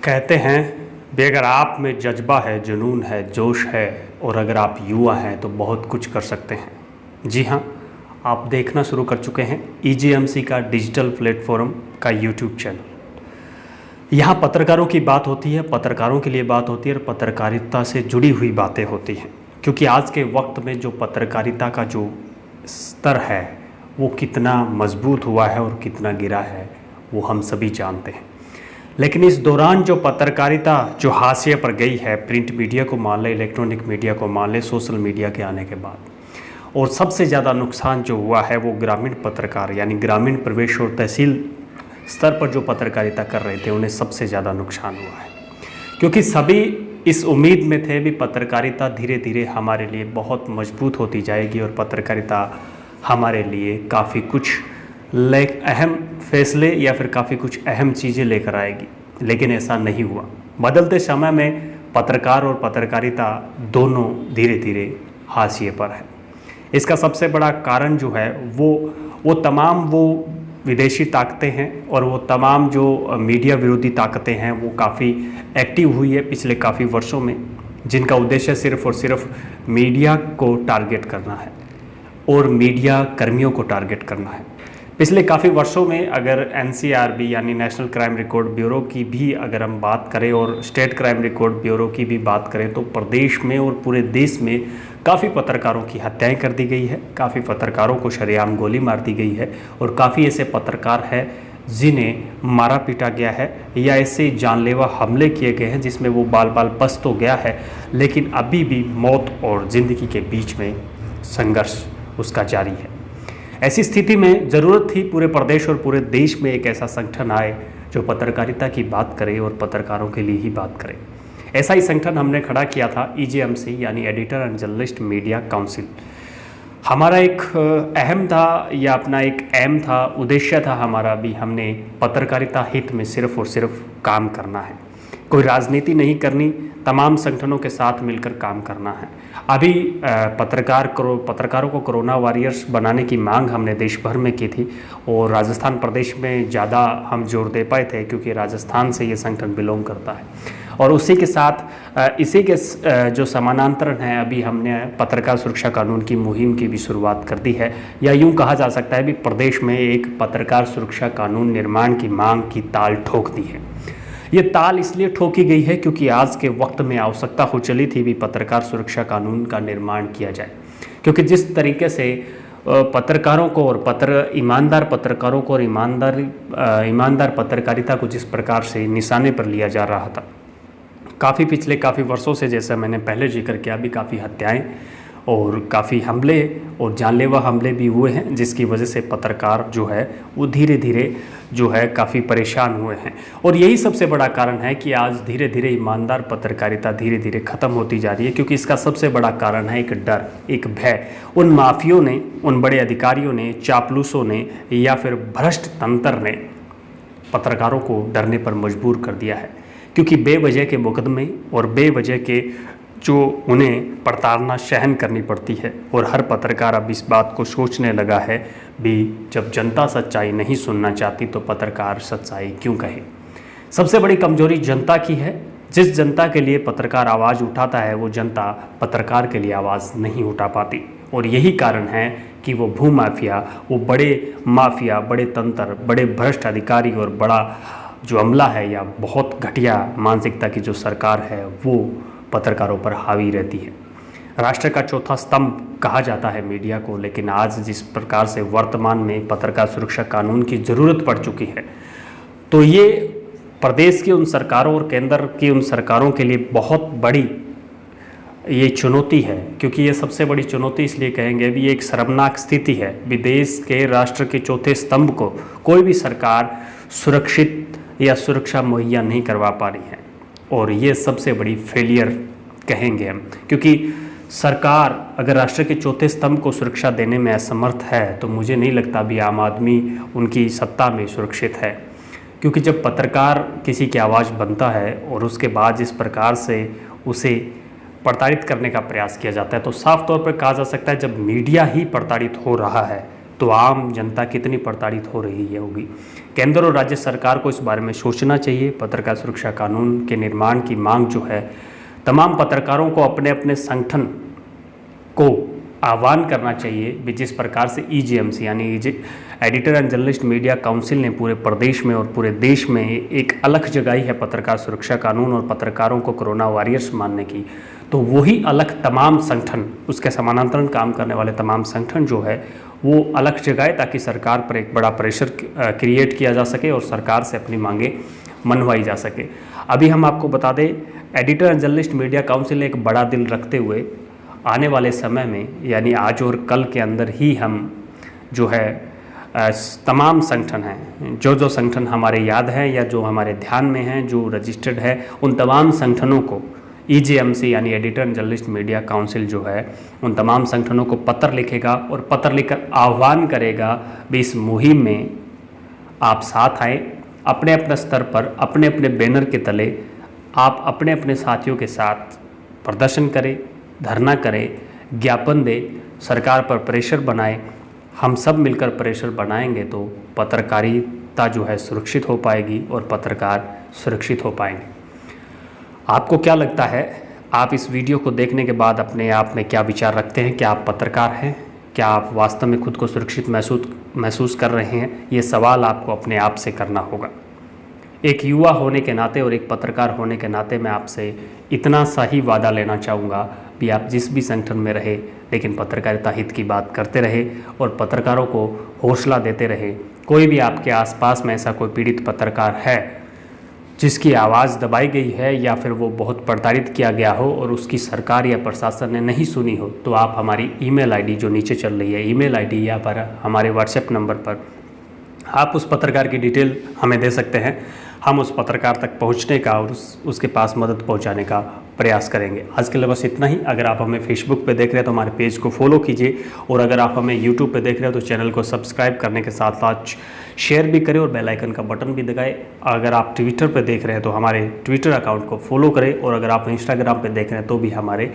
कहते हैं भी अगर आप में जज्बा है, जुनून है, जोश है और अगर आप युवा हैं तो बहुत कुछ कर सकते हैं। जी हाँ, आप देखना शुरू कर चुके हैं ईजीएमसी का डिजिटल प्लेटफॉर्म का यूट्यूब चैनल। यहाँ पत्रकारों की बात होती है, पत्रकारों के लिए बात होती है और पत्रकारिता से जुड़ी हुई बातें होती हैं। क्योंकि आज के वक्त में जो पत्रकारिता का जो स्तर है वो कितना मजबूत हुआ है और कितना गिरा है वो हम सभी जानते हैं। लेकिन इस दौरान जो पत्रकारिता जो हाशिए पर गई है, प्रिंट मीडिया को मान ले, इलेक्ट्रॉनिक मीडिया को मान ले, सोशल मीडिया के आने के बाद, और सबसे ज़्यादा नुकसान जो हुआ है वो ग्रामीण पत्रकार यानी ग्रामीण प्रवेश और तहसील स्तर पर जो पत्रकारिता कर रहे थे उन्हें सबसे ज़्यादा नुकसान हुआ है। क्योंकि सभी इस उम्मीद में थे भी पत्रकारिता धीरे धीरे हमारे लिए बहुत मजबूत होती जाएगी और पत्रकारिता हमारे लिए काफ़ी कुछ अहम फैसले या फिर काफ़ी कुछ अहम चीज़ें लेकर आएगी। लेकिन ऐसा नहीं हुआ। बदलते समय में पत्रकार और पत्रकारिता दोनों धीरे धीरे हाशिए पर है। इसका सबसे बड़ा कारण जो है वो तमाम वो विदेशी ताकतें हैं और वो तमाम जो मीडिया विरोधी ताकतें हैं वो काफ़ी एक्टिव हुई है पिछले काफ़ी वर्षों में, जिनका उद्देश्य सिर्फ और सिर्फ मीडिया को टारगेट करना है और मीडिया कर्मियों को टारगेट करना है। पिछले काफ़ी वर्षों में अगर एनसीआरबी यानी नेशनल क्राइम रिकॉर्ड ब्यूरो की भी अगर हम बात करें और स्टेट क्राइम रिकॉर्ड ब्यूरो की भी बात करें तो प्रदेश में और पूरे देश में काफ़ी पत्रकारों की हत्याएं कर दी गई है, काफ़ी पत्रकारों को शरेआम गोली मार दी गई है और काफ़ी ऐसे पत्रकार हैं जिन्हें मारा पीटा गया है या ऐसे जानलेवा हमले किए गए हैं जिसमें वो बाल बाल बच तो गया है लेकिन अभी भी मौत और ज़िंदगी के बीच में संघर्ष उसका जारी है। ऐसी स्थिति में ज़रूरत थी पूरे प्रदेश और पूरे देश में एक ऐसा संगठन आए जो पत्रकारिता की बात करे और पत्रकारों के लिए ही बात करे। ऐसा ही संगठन हमने खड़ा किया था ईजीएमसी यानी editor and journalist media council. हमारा एक अहम था या अपना एक एम था, उद्देश्य था हमारा भी, हमने पत्रकारिता हित में सिर्फ और सिर्फ काम करना है, कोई राजनीति नहीं करनी, तमाम संगठनों के साथ मिलकर काम करना है। अभी पत्रकारों को कोरोना वॉरियर्स बनाने की मांग हमने देश भर में की थी और राजस्थान प्रदेश में ज़्यादा हम जोर दे पाए थे क्योंकि राजस्थान से ये संगठन बिलोंग करता है। और उसी के साथ इसी के जो समानांतरण है अभी हमने पत्रकार सुरक्षा कानून की मुहिम की भी शुरुआत कर दी है, या यूँ कहा जा सकता है भी प्रदेश में एक पत्रकार सुरक्षा कानून निर्माण की मांग की ताल ठोक दी है। ये ताल इसलिए ठोकी गई है क्योंकि आज के वक्त में आवश्यकता हो चली थी भी पत्रकार सुरक्षा कानून का निर्माण किया जाए। क्योंकि जिस तरीके से पत्रकारों को और ईमानदार पत्रकारों को और ईमानदार पत्रकारिता को जिस प्रकार से निशाने पर लिया जा रहा था, पिछले काफ़ी वर्षों से, जैसा मैंने पहले जिक्र किया, भी काफ़ी हत्याएं और काफ़ी हमले और जानलेवा हमले भी हुए हैं, जिसकी वजह से पत्रकार जो है वो धीरे धीरे जो है काफ़ी परेशान हुए हैं। और यही सबसे बड़ा कारण है कि आज धीरे धीरे ईमानदार पत्रकारिता धीरे धीरे ख़त्म होती जा रही है। क्योंकि इसका सबसे बड़ा कारण है एक डर, एक भय। उन माफियों ने, उन बड़े अधिकारियों ने, चापलूसों ने या फिर भ्रष्ट तंत्र ने पत्रकारों को डरने पर मजबूर कर दिया है। क्योंकि बेवजह के मुकदमे और बेवजह के जो उन्हें प्रताड़ना सहन करनी पड़ती है और हर पत्रकार अब इस बात को सोचने लगा है भी जब जनता सच्चाई नहीं सुनना चाहती तो पत्रकार सच्चाई क्यों कहे। सबसे बड़ी कमजोरी जनता की है। जिस जनता के लिए पत्रकार आवाज़ उठाता है वो जनता पत्रकार के लिए आवाज़ नहीं उठा पाती। और यही कारण है कि वो भूमाफिया, वो बड़े माफिया, बड़े तंत्र, बड़े भ्रष्ट अधिकारी और बड़ा जो अमला है या बहुत घटिया मानसिकता की जो सरकार है वो पत्रकारों पर हावी रहती है। राष्ट्र का चौथा स्तंभ कहा जाता है मीडिया को, लेकिन आज जिस प्रकार से वर्तमान में पत्रकार सुरक्षा कानून की ज़रूरत पड़ चुकी है तो ये प्रदेश की उन सरकारों और केंद्र की उन सरकारों के लिए बहुत बड़ी ये चुनौती है। क्योंकि ये सबसे बड़ी चुनौती इसलिए कहेंगे भी ये एक शर्मनाक स्थिति है। विदेश के राष्ट्र के चौथे स्तंभ को कोई भी सरकार सुरक्षित या सुरक्षा मुहैया नहीं करवा पा रही है और ये सबसे बड़ी फेलियर कहेंगे हम। क्योंकि सरकार अगर राष्ट्र के चौथे स्तंभ को सुरक्षा देने में असमर्थ है तो मुझे नहीं लगता भी आम आदमी उनकी सत्ता में सुरक्षित है। क्योंकि जब पत्रकार किसी की आवाज़ बनता है और उसके बाद जिस प्रकार से उसे प्रताड़ित करने का प्रयास किया जाता है तो साफ तौर पर कहा जा सकता है जब मीडिया ही प्रताड़ित हो रहा है तो आम जनता कितनी प्रताड़ित हो रही है होगी। केंद्र और राज्य सरकार को इस बारे में सोचना चाहिए। पत्रकार सुरक्षा कानून के निर्माण की मांग जो है, तमाम पत्रकारों को अपने अपने संगठन को आह्वान करना चाहिए। भी जिस प्रकार से ईजीएमसी यानी editor and journalist media council ने पूरे प्रदेश में और पूरे देश में एक अलग जगाई है पत्रकार सुरक्षा कानून और पत्रकारों को कोरोना वॉरियर्स मानने की, तो वही अलग तमाम संगठन, उसके समानांतर काम करने वाले तमाम संगठन जो है वो अलग जगाए, ताकि सरकार पर एक बड़ा प्रेशर क्रिएट किया जा सके और सरकार से अपनी मांगें मनवाई जा सके। अभी हम आपको बता दें, editor and journalist media council ने एक बड़ा दिल रखते हुए आने वाले समय में यानी आज और कल के अंदर ही हम जो है तमाम संगठन हैं, जो संगठन हमारे याद हैं या जो हमारे ध्यान में हैं, जो रजिस्टर्ड है, उन तमाम संगठनों को ईजीएमसी यानी editor and journalist media council जो है उन तमाम संगठनों को पत्र लिखेगा और पत्र लिखकर आह्वान करेगा भी इस मुहिम में आप साथ आएँ। अपने अपने स्तर पर अपने अपने बैनर के तले आप अपने अपने साथियों के साथ प्रदर्शन करें, धरना करें, ज्ञापन दें, सरकार पर प्रेशर बनाएं। हम सब मिलकर प्रेशर बनाएंगे तो पत्रकारिता जो है सुरक्षित हो पाएगी और पत्रकार सुरक्षित हो पाएंगे। आपको क्या लगता है? आप इस वीडियो को देखने के बाद अपने आप में क्या विचार रखते हैं? क्या आप पत्रकार हैं? क्या आप वास्तव में खुद को सुरक्षित महसूस कर रहे हैं? ये सवाल आपको अपने आप से करना होगा। एक युवा होने के नाते और एक पत्रकार होने के नाते मैं आपसे इतना सा ही वादा लेना चाहूँगा कि आप जिस भी संगठन में रहे, लेकिन पत्रकारिता हित की बात करते रहे और पत्रकारों को हौसला देते रहे। कोई भी आपके आसपास में ऐसा कोई पीड़ित पत्रकार है जिसकी आवाज़ दबाई गई है या फिर वो बहुत प्रताड़ित किया गया हो और उसकी सरकार या प्रशासन ने नहीं सुनी हो, तो आप हमारी ईमेल आईडी जो नीचे चल रही है, ईमेल आईडी या पर हमारे व्हाट्सएप नंबर पर आप उस पत्रकार की डिटेल हमें दे सकते हैं। हम उस पत्रकार तक पहुंचने का और उसके पास मदद पहुंचाने का प्रयास करेंगे। आज के लिए बस इतना ही। अगर आप हमें फेसबुक पे देख रहे हैं तो हमारे पेज को फॉलो कीजिए और अगर आप हमें यूट्यूब पे देख रहे हैं तो चैनल को सब्सक्राइब करने के साथ साथ शेयर भी करें और बेल आइकन का बटन भी दबाएं। अगर आप ट्विटर पे देख रहे हैं तो हमारे ट्विटर अकाउंट को फॉलो करें और अगर आप इंस्टाग्राम पे देख रहे हैं तो भी हमारे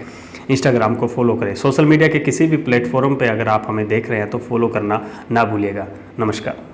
इंस्टाग्राम को फॉलो करें। सोशल मीडिया के किसी भी प्लेटफॉर्म पर अगर आप हमें देख रहे हैं तो फॉलो करना ना भूलिएगा। नमस्कार।